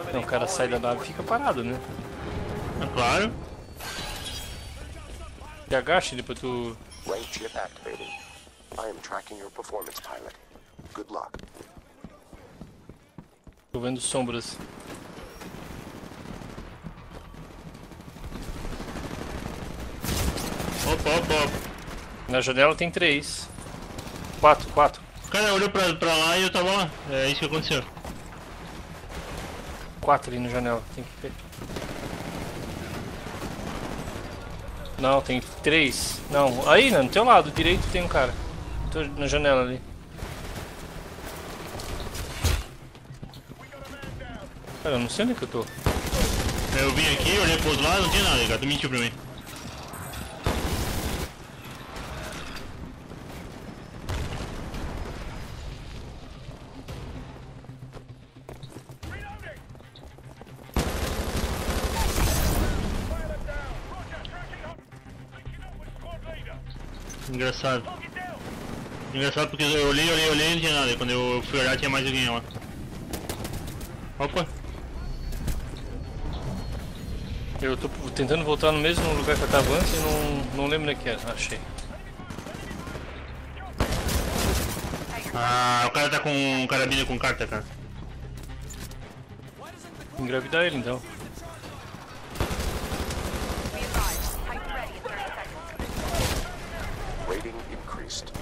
Então o cara sai da nave e fica parado, né? É claro. Te agacha depois tu... Rank chip activated. I am tracking your performance, pilot. Good luck. Tô vendo sombras. Opa, opa, opa. Na janela tem 3. 4. O cara olhou pra lá e eu tava lá. É isso que aconteceu. 4 ali na janela. Tem que ver. Não, tem 3. Não, aí, no teu lado direito tem um cara. Tô na janela ali. Cara, eu não sei onde é que eu tô. Eu vim aqui, olhei pros lados, não tinha nada, cara. Tu mentiu pra mim. Engraçado. Engraçado porque eu olhei e não tinha nada. E quando eu fui olhar tinha mais alguém lá. Opa! Eu tô tentando voltar no mesmo lugar que eu tava antes e não lembro onde é que era. Achei. Ah, o cara tá com carabina com carta, cara. Engravidar ele então. Rating increased.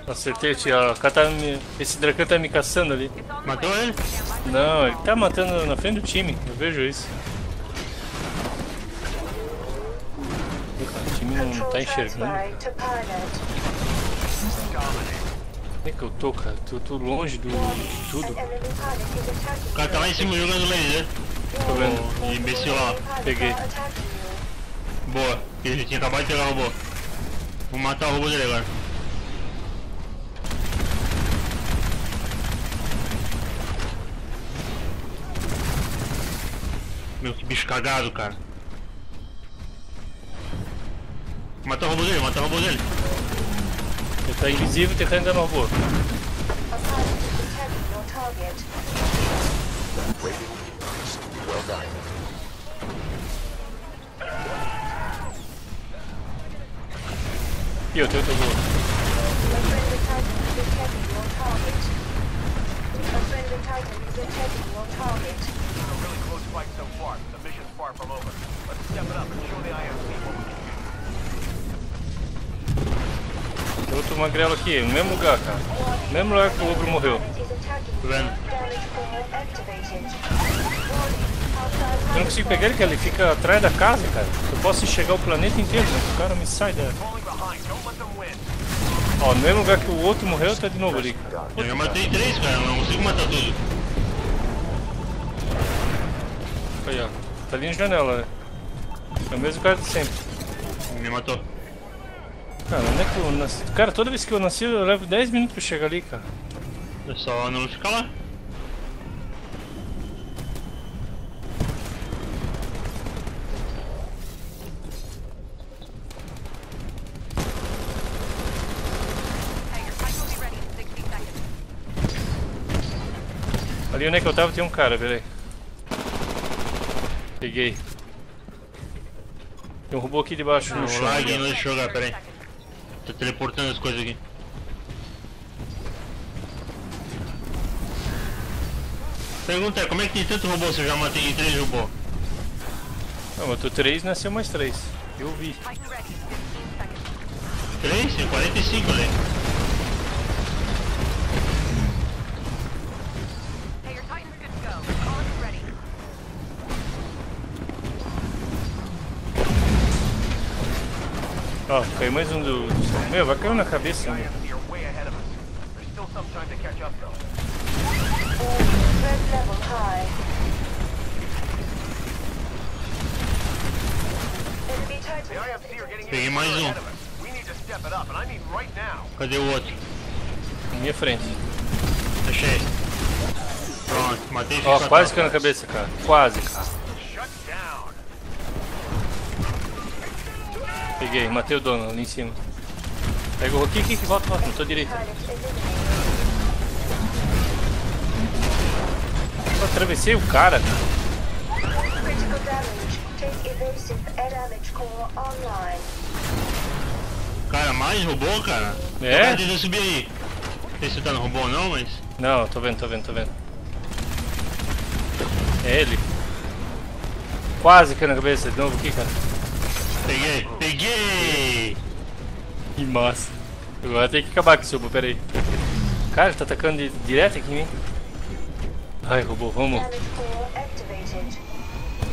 Acertei, tia. Esse Dracan tá me caçando ali. Matou ele? Não, ele tá matando na frente do time. Eu vejo isso. O time não tá enxergando. Onde é que eu tô, cara? Tô longe de tudo. O cara tá lá em cima jogando laser. Tô vendo. O imbecil lá. Peguei. Boa. Ele tinha acabado de pegar o robô. Vou matar o robô dele agora. Meu, que bicho cagado, cara. Matar o robô dele, matar o robô dele. Ele tá invisível tentando entrar no robô. Rating increased. Well done. E eu tenho outro robô. Tem outro magrelo aqui, no mesmo lugar, cara. No mesmo lugar que o ogro morreu. Tá vendo? Eu não consigo pegar ele, que ele fica atrás da casa, cara. Eu posso enxergar o planeta inteiro, mas o cara me sai da... Ó, no mesmo lugar que o outro morreu, tá de novo ali, cara. Eu já matei 3, cara, eu não consigo matar tudo. Aí, ó. Tá ali na janela, né? É o mesmo cara de sempre. Me matou. Cara, onde é que eu nasci? Cara, toda vez que eu nasci, eu levo 10 minutos pra chegar ali, cara. É só não ficar lá. Ali onde é que eu tava, tem um cara, peraí. Peguei. Tem um robô aqui debaixo no O chão. lag não deixa eu jogar, peraí. Tá teleportando as coisas aqui. Pergunta é, como é que tem tanto robô se eu já matei 3 robôs? Não, matou 3, nasceu mais 3. Eu vi. 3? Tem 45 ali. Ó, caiu mais um do... Meu, vai cair na cabeça, meu. Peguei mais um. Cadê o outro? Na minha frente. Achei. Pronto, matei esse Ó, fatal. quase caiu na cabeça, cara. Quase, cara. Peguei, matei o dono ali em cima. Pega o aqui, volta, não tô direito. Eu atravessei o cara. Critical damage. Take evasive air damage core online. Cara, mais robô, cara? É? Cara, deixa eu subir aí. Não sei se você tá no robô ou não, mas... Não, tô vendo. É ele. Quase caiu na cabeça de novo aqui, cara. Peguei! Que massa. Agora tem que acabar com esse robô, pera aí. Cara, ele tá atacando direto aqui em mim. Ai, robô, vamos. Damage core activated.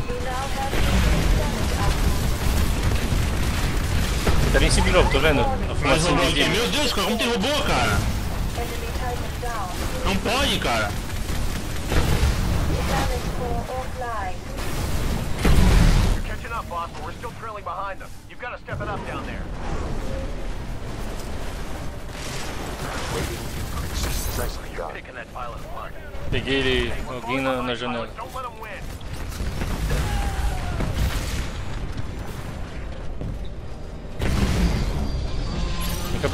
You now have increased damage output. Ele tá ali em cima de novo, tô vendo? A Mais fumacinha robô aqui. invisível. Meu Deus, cara, como tem robô, cara? Enemy Titan down. Não pode, cara. Damage core offline. You're catching up, boss, but we're still trailing behind them. You've got to step it up down there. Nicely done. Picking that pilot apart. Peguei ele, alguém na janela. Don't let them win.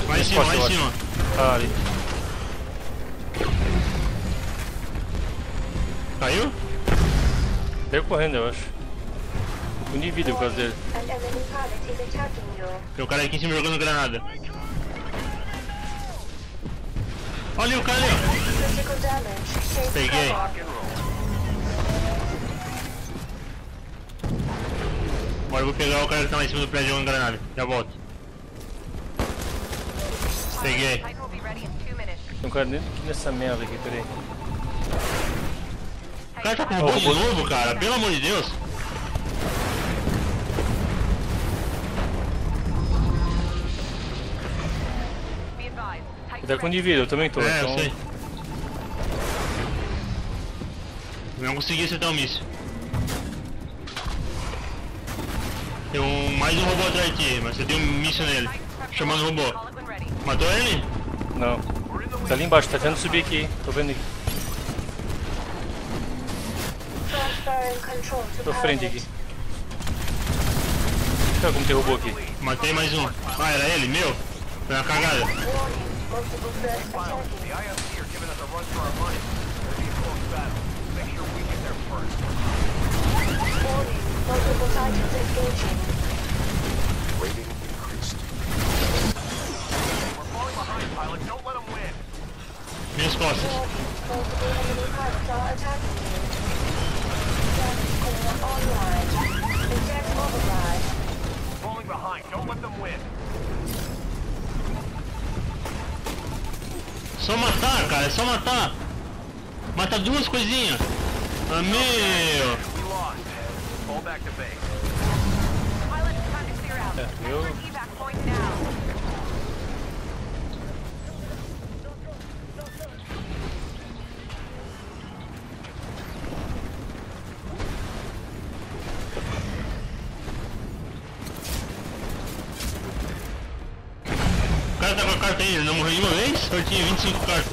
Lá em cima, lá em cima. Ah, ali. Caiu? Saiu correndo, eu acho. Eu nem vi por causa dele. An enemy pilot is attacking you. Tem o cara aqui em cima jogando granada. Olha ali o cara ali, ó. Critical damage. Take Peguei. cover. Rock and roll. Agora eu vou pegar o cara que tá lá em cima do prédio jogando granada. Já volto. Peguei. Titan will be ready in 2 minutes. Tem um cara dentro aqui nessa merda aqui, peraí. O cara tá com robô de novo, cara. Pelo amor de Deus. Be advised. Ele Titan tá com indivíduo, eu também tô. É, eu Então, sei. Eu não consegui acertar o míssil. Tem mais um robô atrás de ti, mas você tem um míssil nele. Chamando o robô. Call it when ready. Matou ele? não. Tá ali embaixo, tá tentando subir aqui. Tô vendo aqui. Transferring control to Tô à frente pilot. aqui. Olha como tem robô aqui. Matei mais um. Ah, era ele? Meu? Foi uma cagada. Warning. Multiple threats attacking. The IFC are giving us a run for our money. It'll be a close battle. Make sure we get there first. Warning. Multiple Titans engaging. Rating increased. We're falling behind, pilot. Don't let them win. Minhas costas. Warning. Multiple enemy pilots are attacking you. Damage core online. Eject override. Falling behind. Don't let them win. Só matar, cara. É só matar. Mata duas coisinhas. Ah, meu. We lost. Fall back to base. Pilot, time to clear out. eu- Head for evac point now. O cara tá com a carta aí, ele não morreu de uma vez? Só tinha 25 cartas.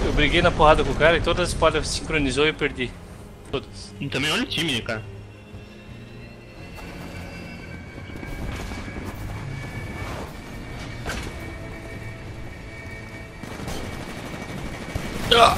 Eu briguei na porrada com o cara e todas as espadas sincronizou e eu perdi. Todas. E também olha o time, cara. Ah!